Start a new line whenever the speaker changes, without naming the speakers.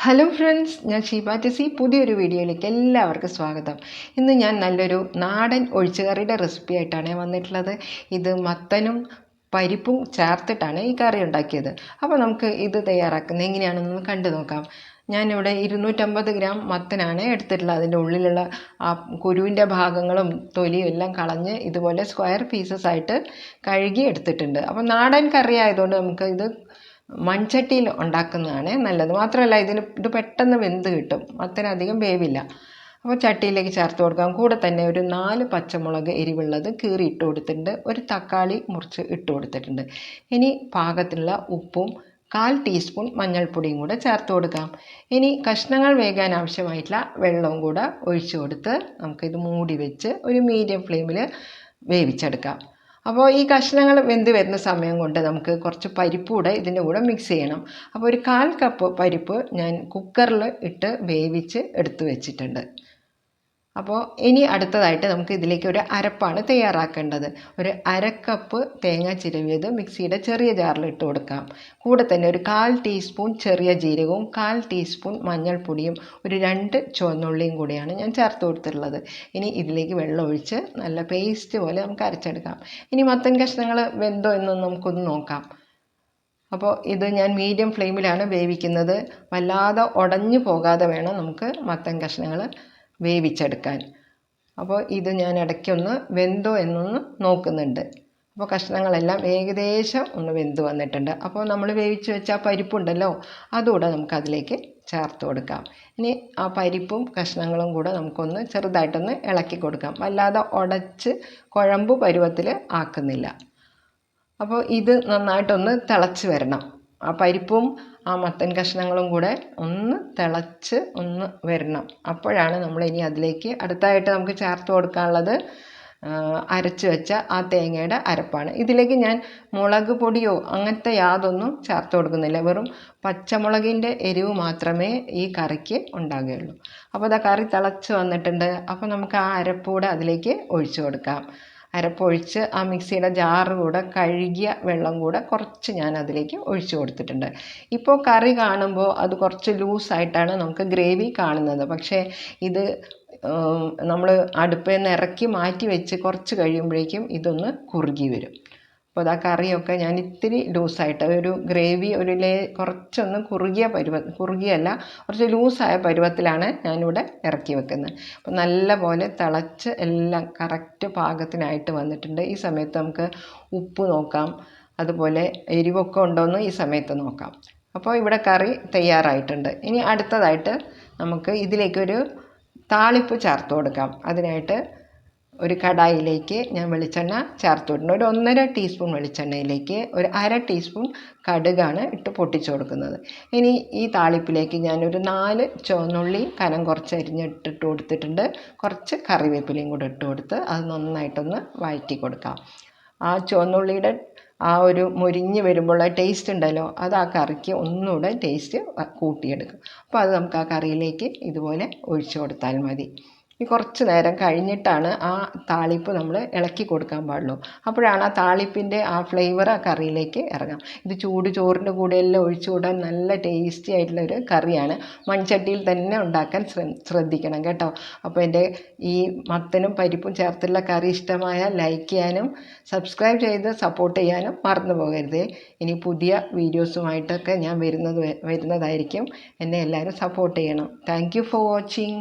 Hello friends, ഞാൻ ഷീബ ടെസി. പുതിയൊരു വീഡിയോയിലേക്ക് എല്ലാവർക്കും സ്വാഗതം. ഇന്ന് ഞാൻ നല്ലൊരു നാടൻ ഒഴിച്ചുകറിയുടെ റെസിപ്പി ആയിട്ടാണ് വന്നിട്ടുള്ളത്. ഇത് മത്തനും പരിപ്പും ചേർത്തിട്ടാണ് ഈ കറി ഉണ്ടാക്കിയത്. അപ്പോൾ നമുക്ക് ഇത് തയ്യാറാക്കുന്നത് എങ്ങനെയാണെന്ന് കണ്ടു നോക്കാം. ഞാനിവിടെ 250 ഗ്രാം മത്തനാണ് എടുത്തിട്ടുള്ളത്. അതിൻ്റെ ഉള്ളിലുള്ള ആ കുരുവിൻ്റെ ഭാഗങ്ങളും തൊലിയും എല്ലാം കളഞ്ഞ് ഇതുപോലെ സ്ക്വയർ പീസസ് ആയിട്ട് കഴുകി എടുത്തിട്ടുണ്ട്. അപ്പോൾ നാടൻ കറി ആയതുകൊണ്ട് നമുക്ക് ഇത് മൺചട്ടിയിൽ ഉണ്ടാക്കുന്നതാണ് നല്ലത്. മാത്രമല്ല ഇത് പെട്ടെന്ന് വെന്ത് കിട്ടും, മത്തനധികം വേവില്ല. അപ്പോൾ ചട്ടിയിലേക്ക് ചേർത്ത് കൊടുക്കാം. കൂടെ തന്നെ ഒരു 4 പച്ചമുളക് എരിവുള്ളത് കീറി ഇട്ട് കൊടുത്തിട്ടുണ്ട്. ഒരു തക്കാളി മുറിച്ച് ഇട്ട് കൊടുത്തിട്ടുണ്ട്. ഇനി പാകത്തിലുള്ള ഉപ്പും 1/4 ടീസ്പൂൺ മഞ്ഞൾപ്പൊടിയും കൂടെ ചേർത്ത് കൊടുക്കാം. ഇനി കഷ്ണങ്ങൾ വേകാൻ ആവശ്യമായിട്ടുള്ള വെള്ളവും കൂടെ ഒഴിച്ചു കൊടുത്ത് നമുക്കിത് മൂടി വെച്ച് ഒരു മീഡിയം ഫ്ലെയിമിൽ വേവിച്ചെടുക്കാം. അപ്പോൾ ഈ കഷ്ണങ്ങൾ വെന്ത് വരുന്ന സമയം കൊണ്ട് നമുക്ക് കുറച്ച് പരിപ്പ് കൂടെ ഇതിൻ്റെ കൂടെ മിക്സ് ചെയ്യണം. അപ്പോൾ ഒരു 1/4 കപ്പ് പരിപ്പ് ഞാൻ കുക്കറിൽ ഇട്ട് വേവിച്ച് എടുത്തു വെച്ചിട്ടുണ്ട്. അപ്പോൾ ഇനി അടുത്തതായിട്ട് നമുക്ക് ഇതിലേക്ക് ഒരു അരപ്പാണ് തയ്യാറാക്കേണ്ടത്. ഒരു 1/2 കപ്പ് തേങ്ങ ചിരവിയത് മിക്സിയുടെ ചെറിയ ജാറിൽ ഇട്ട് കൊടുക്കാം. കൂടെ തന്നെ ഒരു 1/4 ടീസ്പൂൺ ചെറിയ ജീരകവും 1/4 ടീസ്പൂൺ മഞ്ഞൾപ്പൊടിയും ഒരു 2 ചുവന്നുള്ളിയും കൂടിയാണ് ഞാൻ ചേർത്ത് കൊടുത്തിട്ടുള്ളത്. ഇനി ഇതിലേക്ക് വെള്ളം ഒഴിച്ച് നല്ല പേസ്റ്റ് പോലെ നമുക്ക് അരച്ചെടുക്കാം. ഇനി മത്തൻ കഷ്ണങ്ങൾ വെന്തോ എന്നൊന്ന് നമുക്കൊന്ന് നോക്കാം. അപ്പോൾ ഇത് ഞാൻ മീഡിയം ഫ്ലെയിമിലാണ് വേവിക്കുന്നത്. വല്ലാതെ ഉടഞ്ഞു പോകാതെ വേണം നമുക്ക് മത്തൻ കഷ്ണങ്ങൾ വേവിച്ചെടുക്കാൻ. അപ്പോൾ ഇത് ഞാൻ ഇടയ്ക്കൊന്ന് വെന്തോ എന്നൊന്ന് നോക്കുന്നുണ്ട്. അപ്പോൾ കഷ്ണങ്ങളെല്ലാം ഏകദേശം ഒന്ന് വെന്ത് വന്നിട്ടുണ്ട്. അപ്പോൾ നമ്മൾ വേവിച്ച് വെച്ച ആ പരിപ്പുണ്ടല്ലോ, അതുകൂടെ നമുക്കതിലേക്ക് ചേർത്ത് കൊടുക്കാം. ഇനി ആ പരിപ്പും കഷ്ണങ്ങളും കൂടെ നമുക്കൊന്ന് ചെറുതായിട്ടൊന്ന് ഇളക്കി കൊടുക്കാം. വല്ലാതെ ഉടച്ച് കുഴമ്പ് പരുവത്തിൽ ആക്കുന്നില്ല. അപ്പോൾ ഇത് നന്നായിട്ടൊന്ന് തിളച്ച് വരണം. ആ പരിപ്പും ആ മത്തൻ കഷ്ണങ്ങളും കൂടെ ഒന്ന് തിളച്ച് ഒന്ന് വരണം. അപ്പോഴാണ് നമ്മൾ ഇനി അതിലേക്ക് അടുത്തായിട്ട് നമുക്ക് ചേർത്ത് കൊടുക്കാനുള്ളത് അരച്ച് വെച്ച ആ തേങ്ങയുടെ അരപ്പാണ്. ഇതിലേക്ക് ഞാൻ മുളക് പൊടിയോ അങ്ങനത്തെ യാതൊന്നും ചേർത്ത് കൊടുക്കുന്നില്ല. വെറും പച്ചമുളകിൻ്റെ എരിവ് മാത്രമേ ഈ കറിക്ക് ഉണ്ടാകുകയുള്ളൂ. അപ്പോൾ ഇതാ കറി തിളച്ച് വന്നിട്ടുണ്ട്. അപ്പോൾ നമുക്ക് ആ അരപ്പൂടെ അതിലേക്ക് ഒഴിച്ചു കൊടുക്കാം. അരപ്പൊഴിച്ച് ആ മിക്സിയുടെ ജാറ് കൂടെ കഴുകിയ വെള്ളം കൂടെ കുറച്ച് ഞാൻ അതിലേക്ക് ഒഴിച്ചു കൊടുത്തിട്ടുണ്ട്. ഇപ്പോൾ കറി കാണുമ്പോൾ അത് കുറച്ച് ലൂസായിട്ടാണ് നമുക്ക് ഗ്രേവി കാണുന്നത്. പക്ഷേ ഇത് നമ്മൾ അടുപ്പിൽ നിന്ന് ഇറക്കി മാറ്റി വെച്ച് കുറച്ച് കഴിയുമ്പോഴേക്കും ഇതൊന്ന് കുറുകി വരും. അപ്പോൾ ആ കറിയൊക്കെ ഞാൻ ഇത്തിരി ലൂസായിട്ട് ഒരു ഗ്രേവി കുറച്ചൊന്ന് കുറുകിയല്ല കുറച്ച് ലൂസായ പരുവത്തിലാണ് ഞാനിവിടെ ഇറക്കി വെക്കുന്നത്. അപ്പോൾ നല്ല പോലെ തിളച്ച് എല്ലാം കറക്റ്റ് പാകത്തിനായിട്ട് വന്നിട്ടുണ്ട്. ഈ സമയത്ത് നമുക്ക് ഉപ്പ് നോക്കാം, അതുപോലെ എരിവൊക്കെ ഉണ്ടോയെന്ന് ഈ സമയത്ത് നോക്കാം. അപ്പോൾ ഇവിടെ കറി തയ്യാറായിട്ടുണ്ട്. ഇനി അടുത്തതായിട്ട് നമുക്ക് ഇതിലേക്കൊരു താളിപ്പ് ചേർത്ത് കൊടുക്കാം. അതിനായിട്ട് ഒരു കടായിലേക്ക് ഞാൻ വെളിച്ചെണ്ണ ചേർത്ത് കൊടുക്കുന്നു. ഒരു 1.5 ടീസ്പൂൺ വെളിച്ചെണ്ണയിലേക്ക് ഒരു 1/2 ടീസ്പൂൺ കടുകാണ് ഇട്ട് പൊട്ടിച്ചു കൊടുക്കുന്നത്. ഇനി ഈ താളിപ്പിലേക്ക് ഞാനൊരു 4 ചുവന്നുള്ളി കനം കുറച്ച് അരിഞ്ഞിട്ട് കൊടുത്തിട്ടുണ്ട്. കുറച്ച് കറിവേപ്പിലയും കൂടെ ഇട്ട് കൊടുത്ത് അത് നന്നായിട്ടൊന്ന് വഴറ്റി കൊടുക്കാം. ആ ചുവന്നുള്ളിയുടെ ആ ഒരു മുരിഞ്ഞ് വരുമ്പോൾ ടേസ്റ്റ് ഉണ്ടല്ലോ, അത് ആ കറിക്ക് ഒന്നുകൂടെ ടേസ്റ്റ് കൂട്ടിയെടുക്കും. അപ്പോൾ അത് നമുക്ക് ആ കറിയിലേക്ക് ഇതുപോലെ ഒഴിച്ചു കൊടുത്താൽ മതി. ഈ കുറച്ച് നേരം കഴിഞ്ഞിട്ടാണ് ആ താളിപ്പ് നമ്മൾ ഇളക്കി കൊടുക്കാൻ പാടുള്ളൂ. അപ്പോഴാണ് ആ താളിപ്പിൻ്റെ ആ ഫ്ലേവർ ആ കറിയിലേക്ക് ഇറങ്ങാം. ഇത് ചൂട് ചോറിൻ്റെ കൂടെ എല്ലാം ഒഴിച്ചു കൂടാൻ നല്ല ടേസ്റ്റി ആയിട്ടുള്ളൊരു കറിയാണ്. മൺചട്ടിയിൽ തന്നെ ഉണ്ടാക്കാൻ ശ്രദ്ധിക്കണം കേട്ടോ. അപ്പോൾ എൻ്റെ ഈ മത്തനും പരിപ്പും ചേർത്തുള്ള കറി ഇഷ്ടമായാൽ ലൈക്ക് ചെയ്യാനും സബ്സ്ക്രൈബ് ചെയ്ത് സപ്പോർട്ട് ചെയ്യാനും മറന്നു പോകരുത്. ഇനി പുതിയ വീഡിയോസുമായിട്ടൊക്കെ ഞാൻ വരുന്നതായിരിക്കും. എന്നെ എല്ലാവരും സപ്പോർട്ട് ചെയ്യണം. Thank you for watching.